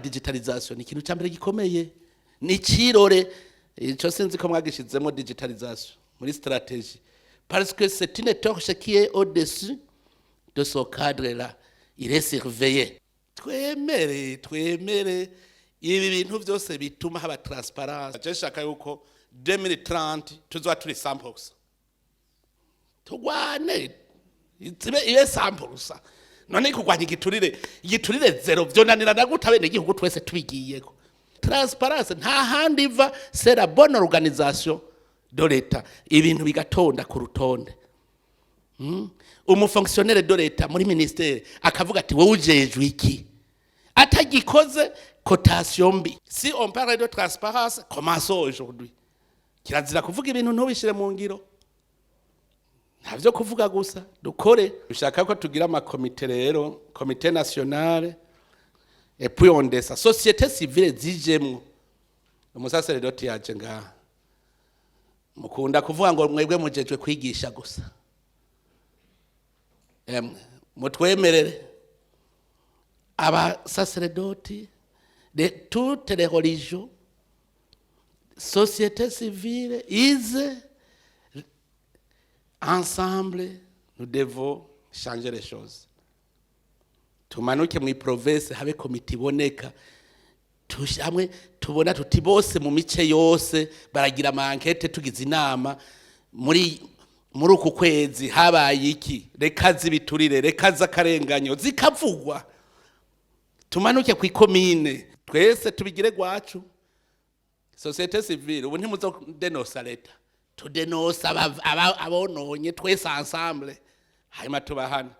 digitalisation ni ikintu cyambere gikomeye ni kirore ico sinzi ko mwagishizemo digitalisation muri stratégie parce que c'est une torche qui est au-dessus de ce cadre là il est surveillé twemere ibi bintu byose bituma haba transparence je shaka yuko 2030 tuzoba turi 100% tugwane ibe 100% none kugwanya igiturire zero vyonanira naguta bene igihugu twese tubigiyeko transparence nta handi iva c'est la bonne organisation de l'État ibintu bigatonda ku rutonde umufonctionnaire de l'État muri ministère akavuga ati wowe ujejwe iki atagikoze cotation mbi si on parle de transparence commençons aujourd'hui kirazira kuvuga ibintu ntubishire mu ngiro ntavyo kuvuga gusa dukore ushaka ko tugira amakomite rero comité national et puis on desa société civile zijemwe umusaseredoti yaje ngaha mukunda kuvuga ngo mwebwe mujejwe kwigisha gusa mutwemerere aba saseredoti de toutes les religions société civile ize ensemble nous devons changer les choses tumanuke mu province habe komite iboneka tushamwe tubona tuti bose mu mice yose baragira amankete tugize inama muri uku kwezi habaye iki reka zibiturire reka zakarenganyo zikavugwa tumanuke ku ikomine twese tubigire gwacu société civile ubu ntimuzo denosa leta tudenosa abononye twese ensemble hanyuma tubahana